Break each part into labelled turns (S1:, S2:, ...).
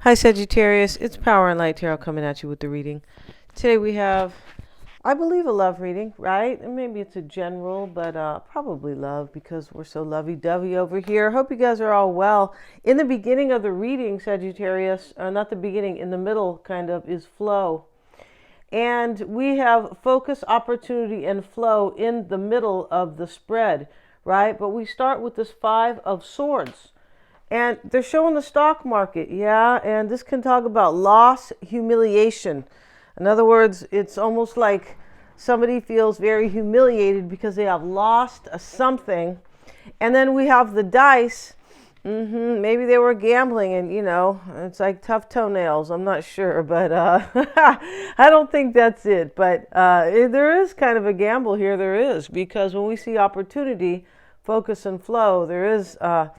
S1: Hi Sagittarius, it's Power and Light Tarot coming at you with the reading. Today we have, I believe, a love reading, right? And maybe it's a general, but probably love because we're so lovey-dovey over here. Hope you guys are all well. In the beginning of the reading, Sagittarius, not the beginning, in the middle kind of, is flow. And we have focus, opportunity, and flow in the middle of the spread, right? But we start with this Five of Swords. And they're showing the stock market, yeah, and this can talk about loss, humiliation. In other words, it's almost like somebody feels very humiliated because they have lost something. And then we have the dice. Maybe they were gambling and, it's like tough toenails. I'm not sure, but I don't think that's it. But there is kind of a gamble here. There is, because when we see opportunity, focus and flow, there is a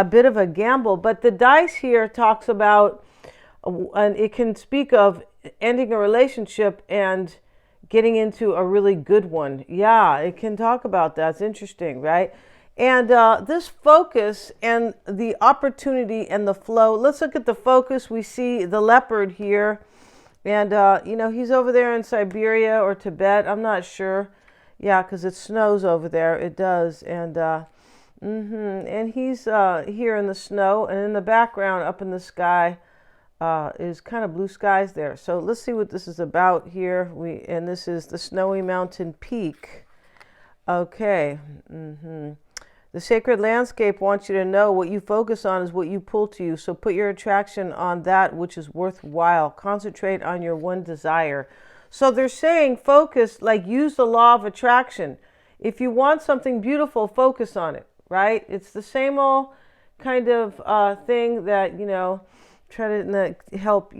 S1: bit of a gamble. But the dice here talks about, and it can speak of ending a relationship and getting into a really good one. Yeah, it can talk about that. It's interesting, right? And this focus and the opportunity and the flow. Let's look at the focus. We see the leopard here. And, he's over there in Siberia or Tibet. I'm not sure. Yeah, because it snows over there. It does. And and he's here in the snow. And in the background, up in the sky, is kind of blue skies there. So let's see what this is about here. And this is the Snowy Mountain Peak. Okay. The sacred landscape wants you to know what you focus on is what you pull to you. So put your attraction on that which is worthwhile. Concentrate on your one desire. So they're saying focus, like use the law of attraction. If you want something beautiful, focus on it, right? It's the same old kind of thing that, try to help,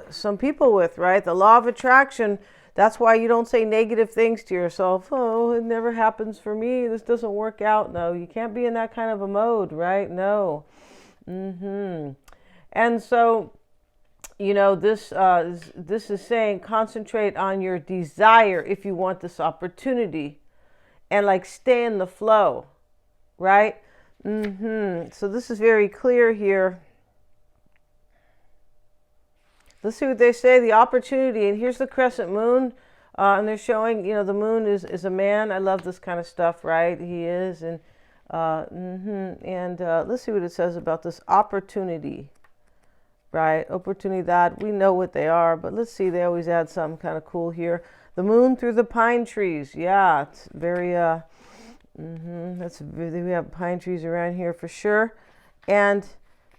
S1: some people with, right? The law of attraction. That's why you don't say negative things to yourself. Oh, it never happens for me. This doesn't work out. No, you can't be in that kind of a mode, right? No. And so, this is saying concentrate on your desire if you want this opportunity, and like stay in the flow, right? So this is very clear here. Let's see what they say. The opportunity, and here's the crescent moon, and they're showing, the moon is a man. I love this kind of stuff, right? He is, and let's see what it says about this opportunity, right? Opportunidad. We know what they are, but let's see. They always add something kind of cool here. The moon through the pine trees. Yeah, it's very. We have pine trees around here for sure, and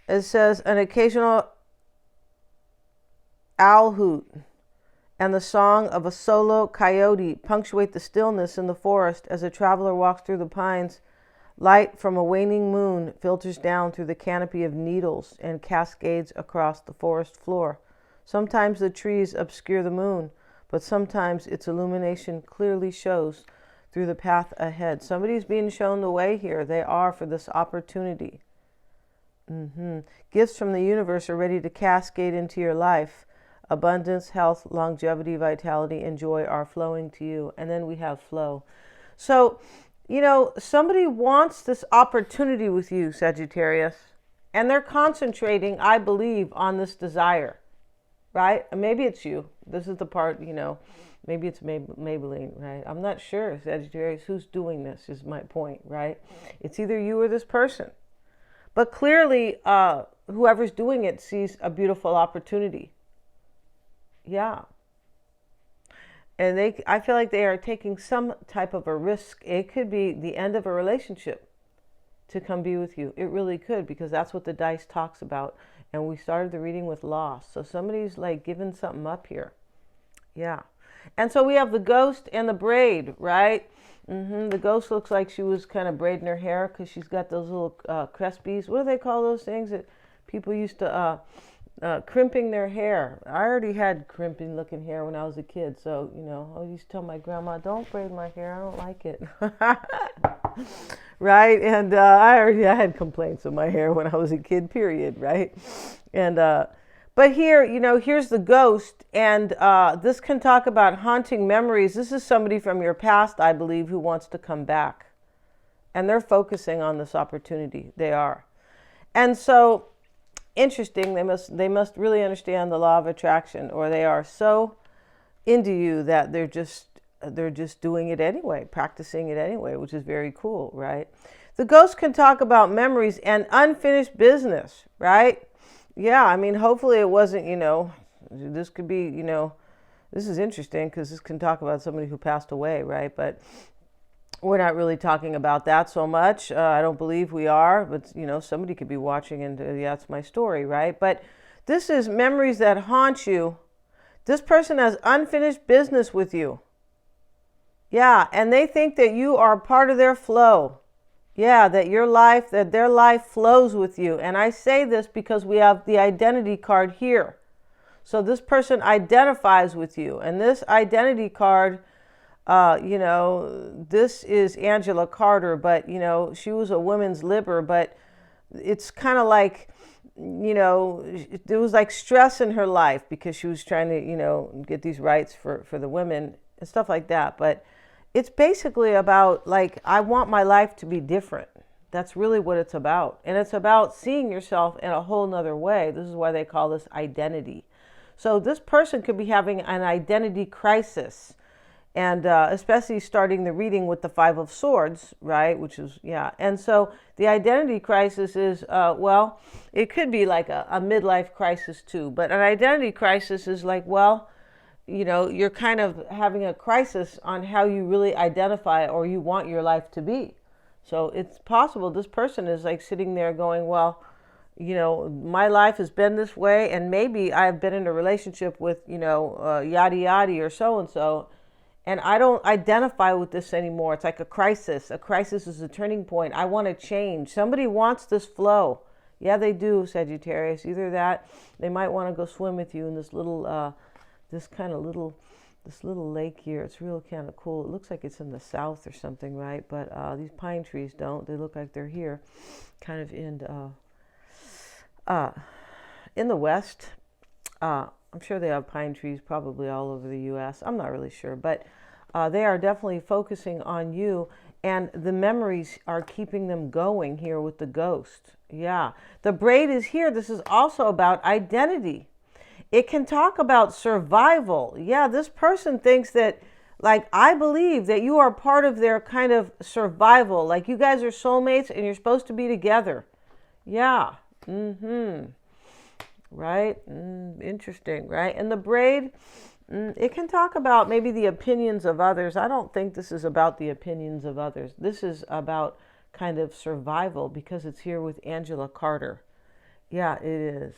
S1: it says an occasional owl hoot and the song of a solo coyote punctuate the stillness in the forest as a traveler walks through the pines. Light from a waning moon filters down through the canopy of needles and cascades across the forest floor. Sometimes the trees obscure the moon, but sometimes its illumination clearly shows through the path ahead. Somebody's being shown the way here. They are for this opportunity. Gifts from the universe are ready to cascade into your life. Abundance, health, longevity, vitality, and joy are flowing to you. And then we have flow. So, somebody wants this opportunity with you, Sagittarius, and they're concentrating, I believe, on this desire, right? And maybe it's you. This is the part, maybe it's Maybelline, right? I'm not sure, Sagittarius, who's doing this is my point, right? It's either you or this person. But clearly, whoever's doing it sees a beautiful opportunity. Yeah. And I feel like they are taking some type of a risk. It could be the end of a relationship to come be with you. It really could, because that's what the dice talks about. And we started the reading with loss. So somebody's like giving something up here. Yeah. And so we have the ghost and the braid, right? The ghost looks like she was kind of braiding her hair because she's got those little crespies. What do they call those things that people used to... crimping their hair. I already had crimping looking hair when I was a kid, so I used to tell my grandma, don't braid my hair, I don't like it. Right? And I had complaints of my hair when I was a kid, period, right? And but here, here's the ghost, and this can talk about haunting memories. This is somebody from your past, I believe, who wants to come back, and they're focusing on this opportunity. They are. And so interesting. They must really understand the law of attraction, or they are so into you that they're just doing it anyway, practicing it anyway, which is very cool, right? The ghost can talk about memories and unfinished business, right? Yeah, I mean, hopefully it wasn't, this could be, this is interesting because this can talk about somebody who passed away, right? But we're not really talking about that so much. I don't believe we are, but somebody could be watching and yeah, that's my story, right? But this is memories that haunt you. This person has unfinished business with you. Yeah, and they think that you are part of their flow. Yeah, that their life flows with you. And I say this because we have the identity card here. So this person identifies with you. And this identity card, this is Angela Carter, but, she was a women's libber, but it's kind of like, there was like stress in her life because she was trying to, get these rights for the women and stuff like that. But it's basically about like, I want my life to be different. That's really what it's about. And it's about seeing yourself in a whole nother way. This is why they call this identity. So this person could be having an identity crisis. And especially starting the reading with the Five of Swords, right? Which is, yeah. And so the identity crisis is, it could be like a midlife crisis too. But an identity crisis is like, you're kind of having a crisis on how you really identify or you want your life to be. So it's possible this person is like sitting there going, my life has been this way, and maybe I've been in a relationship with, yada yada or so-and-so, and I don't identify with this anymore. It's like a crisis. A crisis is a turning point. I want to change. Somebody wants this flow. Yeah, they do, Sagittarius. Either that, they might want to go swim with you in this little, this little lake here. It's real kind of cool. It looks like it's in the south or something, right? But these pine trees don't. They look like they're here, kind of in the west. I'm sure they have pine trees probably all over the U.S. I'm not really sure, but they are definitely focusing on you, and the memories are keeping them going here with the ghost. Yeah, the braid is here. This is also about identity. It can talk about survival. Yeah, this person thinks that, like, I believe that you are part of their kind of survival. Like, you guys are soulmates and you're supposed to be together. Yeah. Right? Interesting, right? And the braid, it can talk about maybe the opinions of others. I don't think this is about the opinions of others. This is about kind of survival because it's here with Angela Carter. Yeah, it is.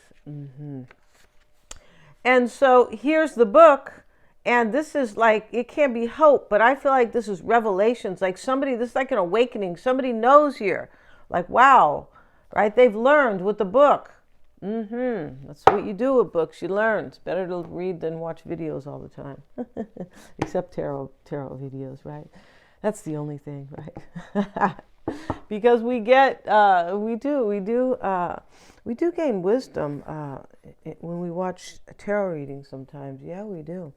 S1: And so here's the book, and this is like, it can be hope, but I feel like this is revelations. Like this is like an awakening. Somebody knows here. Like, wow, right? They've learned with the book. That's what you do with books. You learn. It's better to read than watch videos all the time. Except tarot videos, right? That's the only thing, right? Because we do gain wisdom when we watch a tarot reading sometimes. Yeah, we do.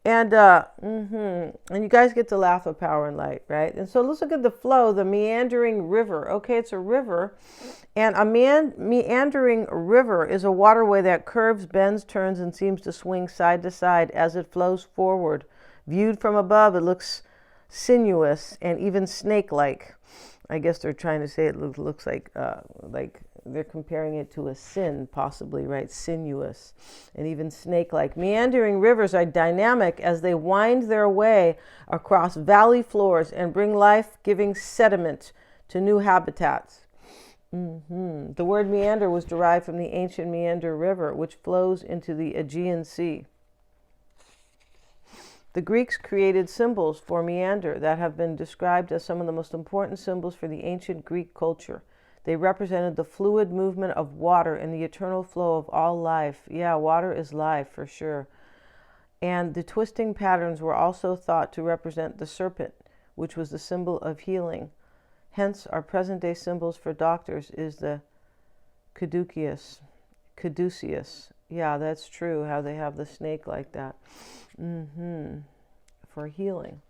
S1: And you guys get to laugh at power and light, right? And so let's look at the flow, the meandering river. Okay, it's a river. And a meandering river is a waterway that curves, bends, turns, and seems to swing side to side as it flows forward. Viewed from above, it looks sinuous and even snake-like. I guess they're trying to say it looks like they're comparing it to a sin, possibly, right? Sinuous and even snake-like. Meandering rivers are dynamic as they wind their way across valley floors and bring life-giving sediment to new habitats. The word meander was derived from the ancient Meander River, which flows into the Aegean Sea. The Greeks created symbols for meander that have been described as some of the most important symbols for the ancient Greek culture. They represented the fluid movement of water and the eternal flow of all life. Yeah, water is life for sure. And the twisting patterns were also thought to represent the serpent, which was the symbol of healing. Hence, our present-day symbols for doctors is the caduceus. Yeah, that's true, how they have the snake like that. For healing.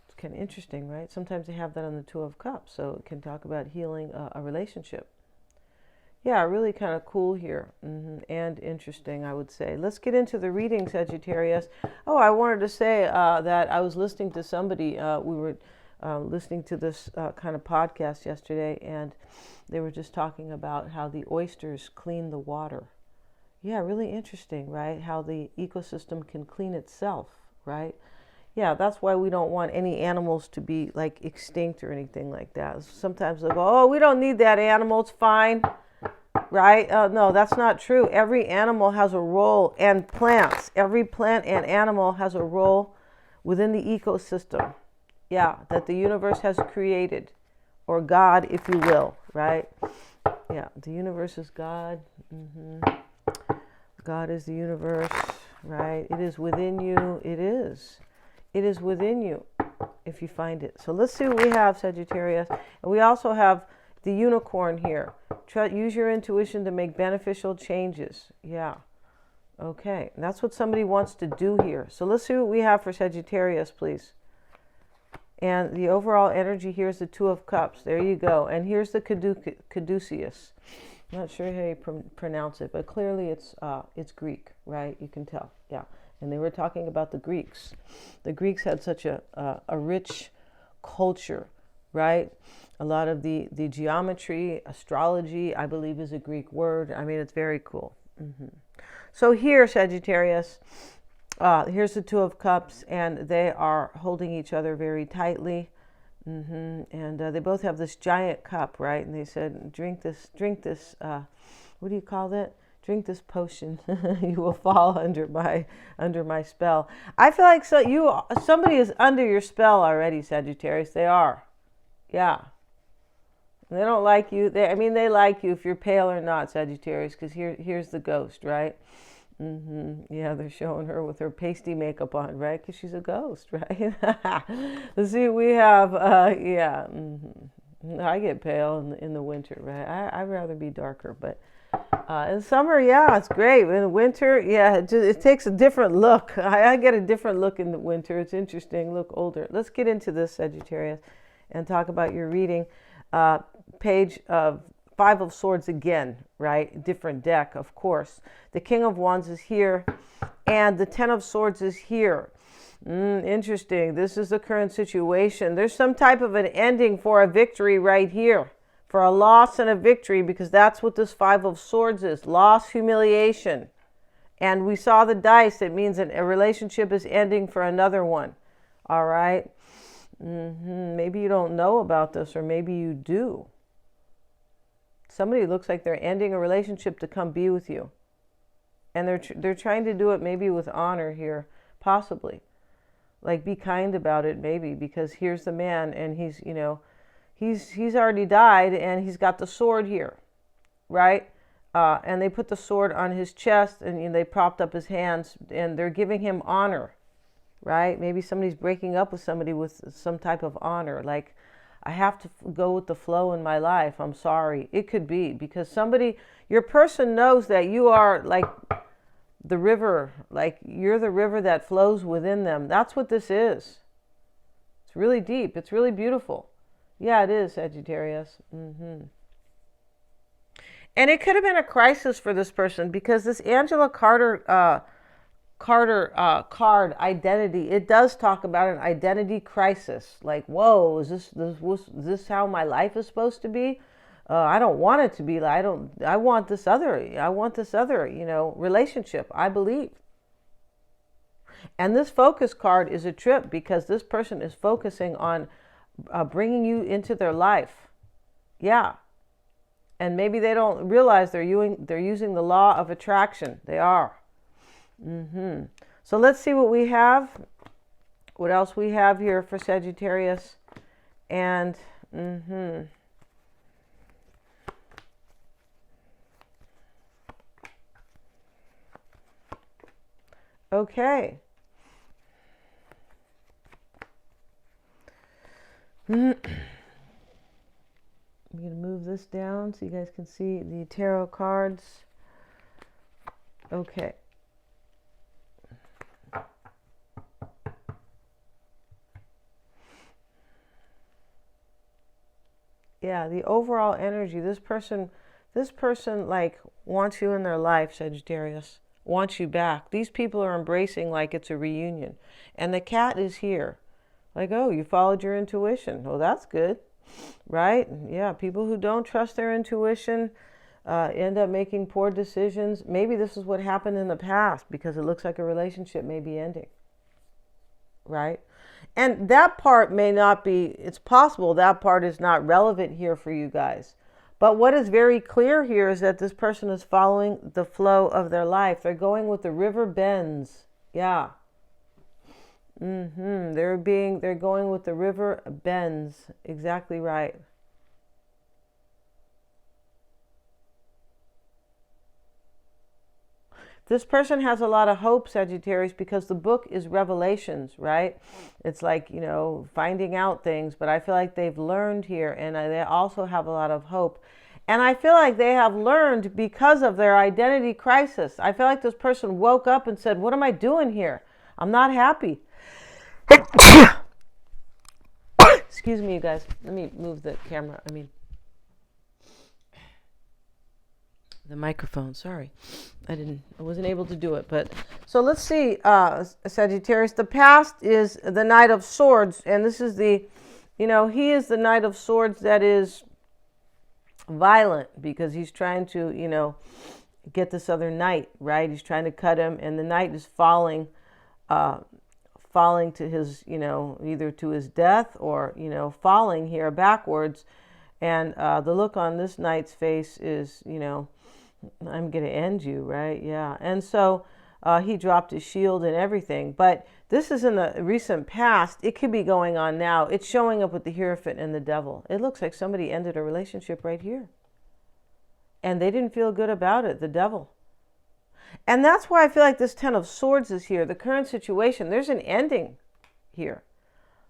S1: It's kind of interesting, right? Sometimes they have that on the Two of Cups, so it can talk about healing a relationship. Yeah, really kind of cool here, and interesting, I would say. Let's get into the reading, Sagittarius. Oh, I wanted to say that I was listening to somebody. We were listening to this kind of podcast yesterday, and they were just talking about how the oysters clean the water. Yeah, really interesting, right? How the ecosystem can clean itself, right? Yeah, that's why we don't want any animals to be like extinct or anything like that. Sometimes they'll go, oh, we don't need that animal, it's fine, right? No, that's not true. Every animal has a role, and plants, every plant and animal has a role within the ecosystem, yeah, that the universe has created, or God, if you will, right? Yeah, the universe is God. God is the universe, right? It is within you. It is. It is within you if you find it. So let's see what we have, Sagittarius. And we also have the unicorn here. Use your intuition to make beneficial changes. Yeah. Okay. And that's what somebody wants to do here. So let's see what we have for Sagittarius, please. And the overall energy here is the Two of Cups. There you go. And here's the caduceus. I'm not sure how you pronounce it, but clearly it's Greek, right? You can tell. Yeah. And they were talking about the Greeks. The Greeks had such a rich culture, right? A lot of the geometry, astrology, I believe is a Greek word. I mean, it's very cool. So here, Sagittarius, here's the Two of Cups, and they are holding each other very tightly. And they both have this giant cup, right? And they said, drink this, what do you call that? Drink this potion. You will fall under my spell. I feel like somebody is under your spell already, Sagittarius. They are. Yeah. They don't like you. They like you if you're pale or not, Sagittarius, because here's the ghost, right? Yeah, they're showing her with her pasty makeup on, right? Because she's a ghost, right? Let's see, we have, yeah. I get pale in the winter, right? I'd rather be darker, but in summer, yeah, it's great. In the winter, yeah, it takes a different look. I get a different look in the winter. It's interesting, look older. Let's get into this, Sagittarius, and talk about your reading. Page of Five of Swords again, right? Different deck, of course. The King of Wands is here, and the Ten of Swords is here. Interesting. This is the current situation. There's some type of an ending for a victory right here, for a loss and a victory, because that's what this Five of Swords is. Loss, humiliation. And we saw the dice. It means that a relationship is ending for another one. All right? Maybe you don't know about this, or maybe you do. Somebody looks like they're ending a relationship to come be with you. And they're trying to do it maybe with honor here, possibly. Like, be kind about it, maybe, because here's the man, and he's already died, and he's got the sword here, right? And they put the sword on his chest, and they propped up his hands, and they're giving him honor, right? Maybe somebody's breaking up with somebody with some type of honor, like, I have to go with the flow in my life. I'm sorry. It could be because your person knows that you are like the river, like you're the river that flows within them. That's what this is. It's really deep. It's really beautiful. Yeah, it is, Sagittarius. And it could have been a crisis for this person because this Angela Carter card, identity, it does talk about an identity crisis. Like, whoa, is this how my life is supposed to be? I don't want it to be. I want this other, relationship, I believe. And this focus card is a trip because this person is focusing on bringing you into their life. Yeah. And maybe they don't realize they're using the law of attraction. They are. So let's see what we have. What else we have here for Sagittarius. And okay. I'm going to move this down so you guys can see the tarot cards. Okay. Yeah, the overall energy, this person This person like wants you in their life, Sagittarius, wants you back. These people are embracing like it's a reunion. And the cat is here. Like, oh, you followed your intuition. Well, that's good, right? Yeah, people who don't trust their intuition end up making poor decisions. Maybe this is what happened in the past because it looks like a relationship may be ending, right? And that part may not be, it's possible that part is not relevant here for you guys. But what is very clear here is that this person is following the flow of their life. They're going with the river bends. Yeah. They're going with the river bends. Exactly right. This person has a lot of hope, Sagittarius, because the book is Revelations, right? It's like, you know, finding out things, but I feel like they've learned here, and they also have a lot of hope. And I feel like they have learned because of their identity crisis. I feel like this person woke up and said, what am I doing here? I'm not happy. Excuse me, you guys. Let me move the camera. The microphone. Sorry, I wasn't able to do it. But so let's see, Sagittarius. The past is the Knight of Swords, and this is he is the Knight of Swords that is violent because he's trying to, get this other knight, right? He's trying to cut him, and the knight is falling to his, either to his death or, falling here backwards. And the look on this knight's face is, I'm going to end you, right? Yeah. And so he dropped his shield and everything. But this is in the recent past. It could be going on now. It's showing up with the Hierophant and the Devil. It looks like somebody ended a relationship right here. And they didn't feel good about it, the Devil. And that's why I feel like this Ten of Swords is here. The current situation, there's an ending here.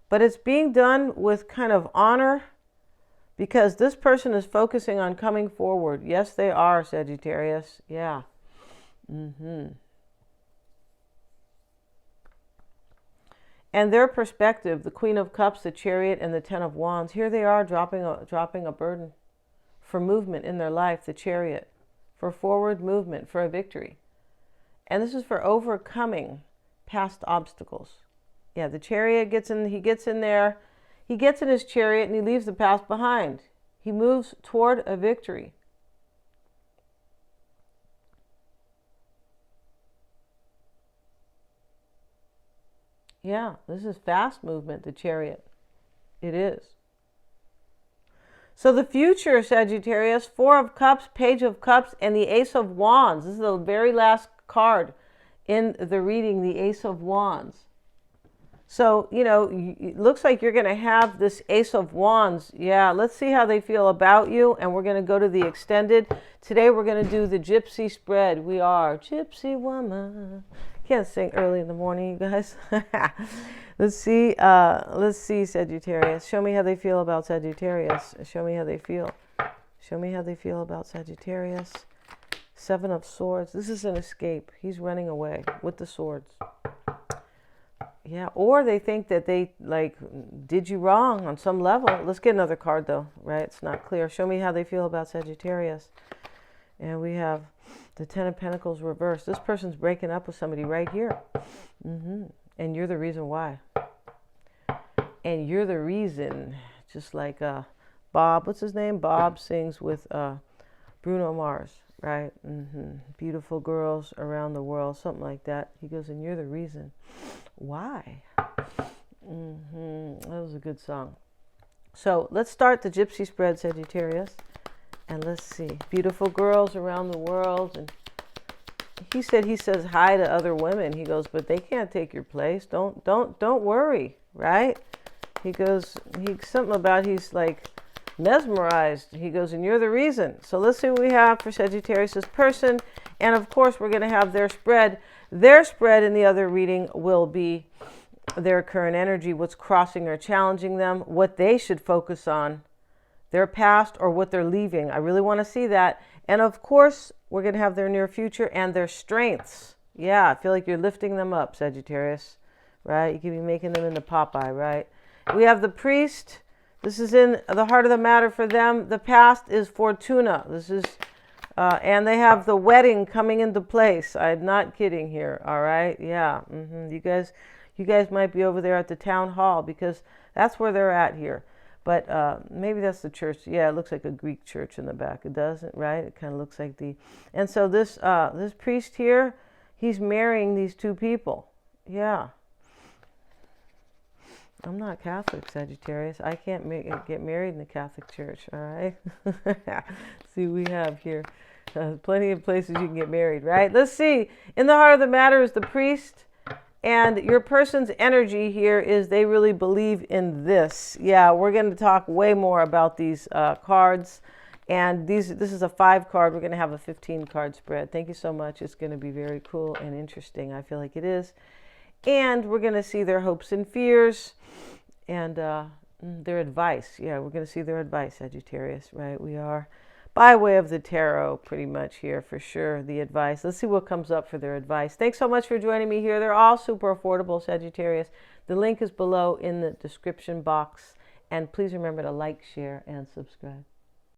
S1: But it's being done with kind of honor, because this person is focusing on coming forward. Yes, they are, Sagittarius. Yeah. And their perspective, the Queen of Cups, the Chariot, and the Ten of Wands, here they are dropping a burden for movement in their life, the Chariot, for forward movement, for a victory. And this is for overcoming past obstacles. Yeah, the Chariot he gets in there. He gets in his chariot and he leaves the past behind. He moves toward a victory. Yeah, this is fast movement, the Chariot. It is. So the future, Sagittarius, Four of Cups, Page of Cups, and the Ace of Wands. This is the very last card in the reading, the Ace of Wands. So, it looks like you're going to have this Ace of Wands. Yeah, let's see how they feel about you. And we're going to go to the extended. Today, we're going to do the Gypsy spread. We are Gypsy Woman. Can't sing early in the morning, you guys. Let's see, Sagittarius. Show me how they feel about Sagittarius. Show me how they feel. Show me how they feel about Sagittarius. Seven of Swords. This is an escape. He's running away with the swords. Yeah, or they think that they did you wrong on some level. Let's get another card though, right? It's not clear. Show me how they feel about Sagittarius. And we have the Ten of Pentacles reversed. This person's breaking up with somebody right here. And you're the reason why. And you're the reason, just like Bob, what's his name? Bob sings with Bruno Mars, right? Beautiful girls around the world, something like that. He goes, and you're the reason. Why? That was a good song. So let's start the Gypsy spread, Sagittarius. And let's see. Beautiful girls around the world. And he says hi to other women. He goes, but they can't take your place. Don't worry, right? He goes, something about he's like mesmerized. He goes, and you're the reason. So let's see what we have for Sagittarius' person. And of course, we're going to have their spread. Their spread in the other reading will be their current energy, what's crossing or challenging them, what they should focus on, their past or what they're leaving. I really want to see that. And of course, we're going to have their near future and their strengths. Yeah, I feel like you're lifting them up, Sagittarius, right? You could be making them into Popeye, right? We have the Priest. This is in the heart of the matter for them. The past is Fortuna. This is And they have the wedding coming into place. I'm not kidding here. All right. Yeah. You guys might be over there at the town hall because that's where they're at here. But maybe that's the church. Yeah, it looks like a Greek church in the back. It doesn't, right? It kind of looks like the. And so this priest here, he's marrying these two people. Yeah. I'm not Catholic, Sagittarius. I can't get married in the Catholic Church, all right? See, we have here plenty of places you can get married, right? Let's see. In the heart of the matter is the priest, and your person's energy here is they really believe in this. Yeah, we're going to talk way more about these cards, and this is a 5 card. We're going to have a 15 card spread. Thank you so much. It's going to be very cool and interesting. I feel like it is. And we're going to see their hopes and fears and their advice. Yeah, we're going to see their advice, Sagittarius, right? We are by way of the tarot pretty much here for sure, the advice. Let's see what comes up for their advice. Thanks so much for joining me here. They're all super affordable, Sagittarius. The link is below in the description box. And please remember to like, share, and subscribe.